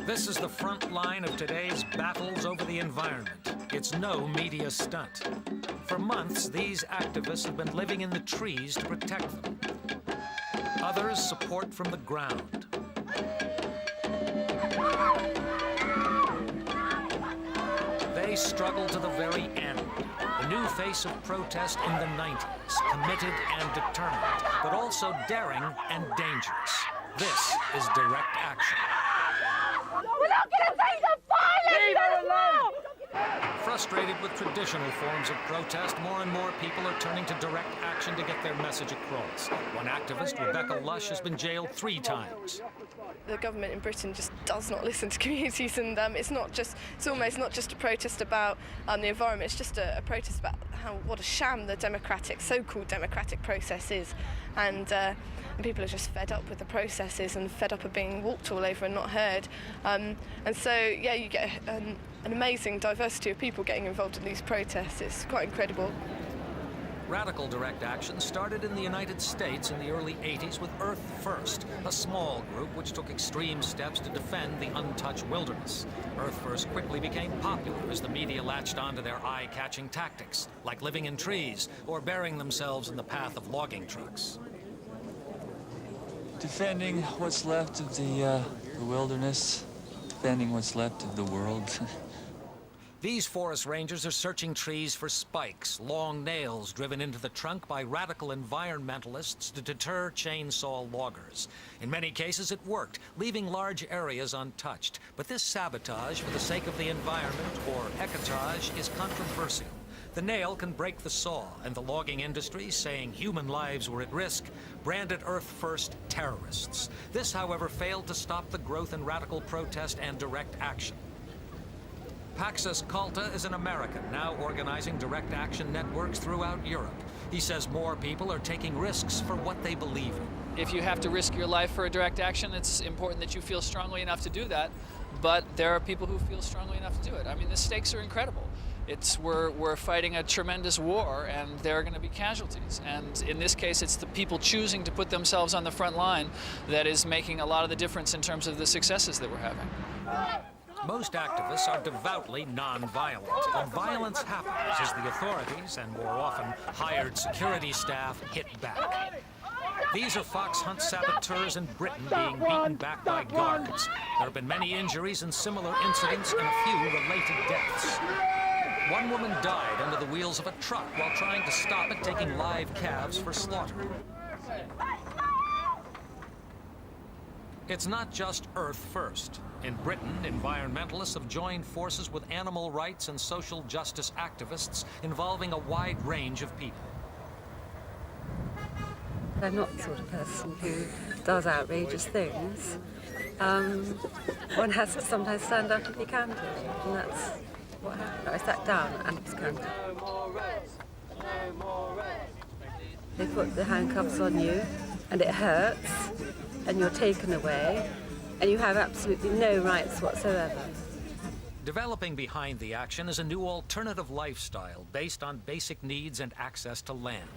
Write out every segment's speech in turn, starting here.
This is the front line of today's battles over the environment. It's no media stunt. For months, these activists have been living in the trees to protect them. Others support from the ground. They struggle to the very end. The new face of protest in the 90s, committed and determined, but also daring and dangerous. This is direct action. We're not going to take the violence! Leave her alone! Frustrated with traditional forms of protest, more and more people are turning to direct action to get their message across. One activist, Rebecca Lush, has been jailed 3 times. The government in Britain just does not listen to communities, and it's almost not just a protest about the environment. It's just a protest about what a sham the so-called democratic process is, and people are just fed up with the processes and fed up of being walked all over and not heard. And so, yeah, you get an amazing diversity of people getting involved in these protests. It's quite incredible. Radical direct action started in the United States in the early 80s with Earth First, a small group which took extreme steps to defend the untouched wilderness. Earth First quickly became popular as the media latched onto their eye-catching tactics, like living in trees or burying themselves in the path of logging trucks. Defending what's left of the wilderness, defending what's left of the world. These forest rangers are searching trees for spikes, long nails driven into the trunk by radical environmentalists to deter chainsaw loggers. In many cases it worked, leaving large areas untouched. But this sabotage for the sake of the environment, or ecotage, is controversial. The nail can break the saw, and the logging industry, saying human lives were at risk, branded Earth First terrorists. This, however, failed to stop the growth in radical protest and direct action. Paxas Kalta is an American, now organizing direct action networks throughout Europe. He says more people are taking risks for what they believe in. If you have to risk your life for a direct action, it's important that you feel strongly enough to do that, but there are people who feel strongly enough to do it. I mean, the stakes are incredible. We're fighting a tremendous war, and there are going to be casualties. And in this case, it's the people choosing to put themselves on the front line that is making a lot of the difference in terms of the successes that we're having. Most activists are devoutly non-violent, but violence happens as the authorities, and more often hired security staff, hit back. These are fox hunt saboteurs in Britain being beaten back by guards. There have been many injuries and similar incidents and a few related deaths. One woman died under the wheels of a truck while trying to stop it taking live calves for slaughter. It's not just Earth First. In Britain, environmentalists have joined forces with animal rights and social justice activists involving a wide range of people. I'm not the sort of person who does outrageous things. One has to sometimes stand up and be candid, and that's what happened. I sat down and was candid. They put the handcuffs on you, and it hurts, and you're taken away, and you have absolutely no rights whatsoever. Developing behind the action is a new alternative lifestyle based on basic needs and access to land.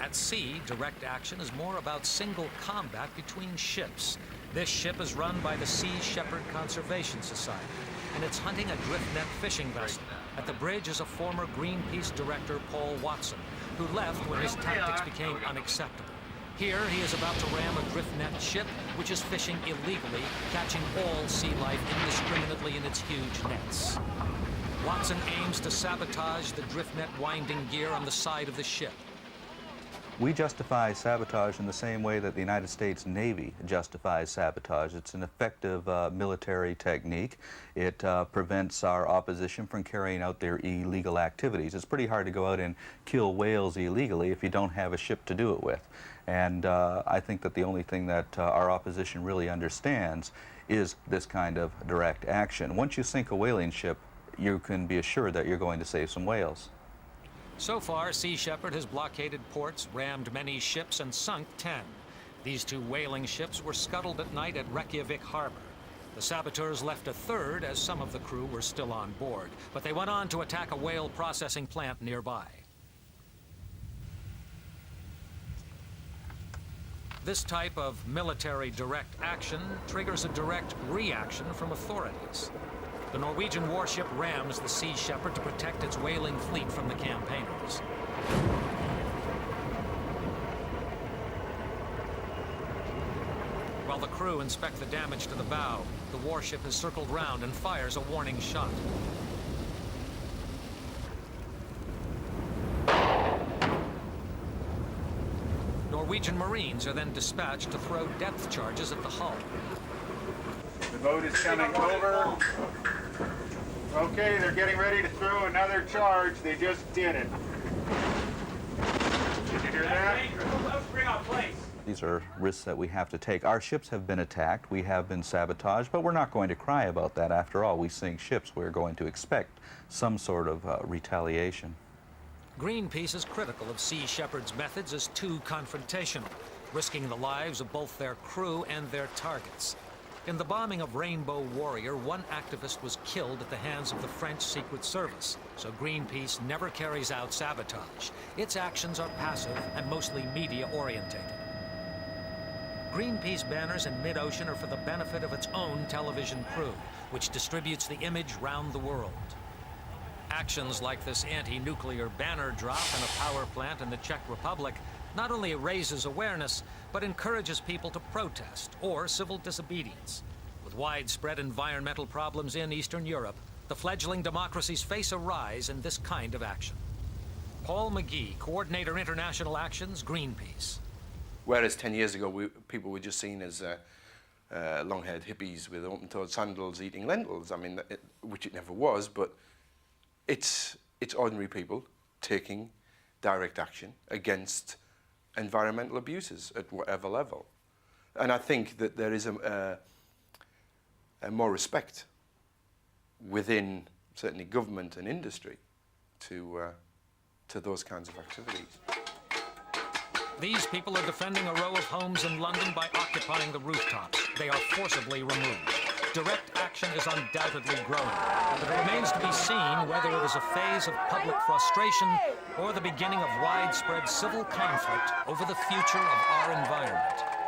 At sea, direct action is more about single combat between ships. This ship is run by the Sea Shepherd Conservation Society, and it's hunting a driftnet fishing vessel. At the bridge is a former Greenpeace director, Paul Watson, who left when his tactics became unacceptable. Here, he is about to ram a driftnet ship, which is fishing illegally, catching all sea life indiscriminately in its huge nets. Watson aims to sabotage the driftnet winding gear on the side of the ship. We justify sabotage in the same way that the United States Navy justifies sabotage. It's an effective military technique. It prevents our opposition from carrying out their illegal activities. It's pretty hard to go out and kill whales illegally if you don't have a ship to do it with. And I think that the only thing that our opposition really understands is this kind of direct action. Once you sink a whaling ship, you can be assured that you're going to save some whales. So far, Sea Shepherd has blockaded ports, rammed many ships, and sunk 10. These 2 whaling ships were scuttled at night at Reykjavik harbor. The saboteurs left a third as some of the crew were still on board, but they went on to attack a whale processing plant nearby. This type of military direct action triggers a direct reaction from authorities. The Norwegian warship rams the Sea Shepherd to protect its whaling fleet from the campaigners. While the crew inspect the damage to the bow, the warship has circled round and fires a warning shot. Norwegian Marines are then dispatched to throw depth charges at the hull. The boat is coming over. Okay, they're getting ready to throw another charge. They just did it. Did you hear that? These are risks that we have to take. Our ships have been attacked, we have been sabotaged, but we're not going to cry about that. After all, we sink ships. We're going to expect some sort of retaliation. Greenpeace is critical of Sea Shepherd's methods as too confrontational, risking the lives of both their crew and their targets. In the bombing of Rainbow Warrior, one activist was killed at the hands of the French Secret Service, so Greenpeace never carries out sabotage. Its actions are passive and mostly media-orientated. Greenpeace banners in mid-ocean are for the benefit of its own television crew, which distributes the image round the world. Actions like this anti-nuclear banner drop in a power plant in the Czech Republic not only raises awareness, but encourages people to protest or civil disobedience. With widespread environmental problems in Eastern Europe, the fledgling democracies face a rise in this kind of action. Paul McGee, Coordinator International Actions, Greenpeace. Whereas 10 years ago, people were just seen as long-haired hippies with open-toed sandals eating lentils. I mean, which it never was, but it's ordinary people taking direct action against environmental abuses at whatever level. And I think that there is a more respect within certainly government and industry to those kinds of activities. These people are defending a row of homes in London by occupying the rooftops. They are forcibly removed. Direct action is undoubtedly growing, but it remains to be seen whether it is a phase of public frustration or the beginning of widespread civil conflict over the future of our environment.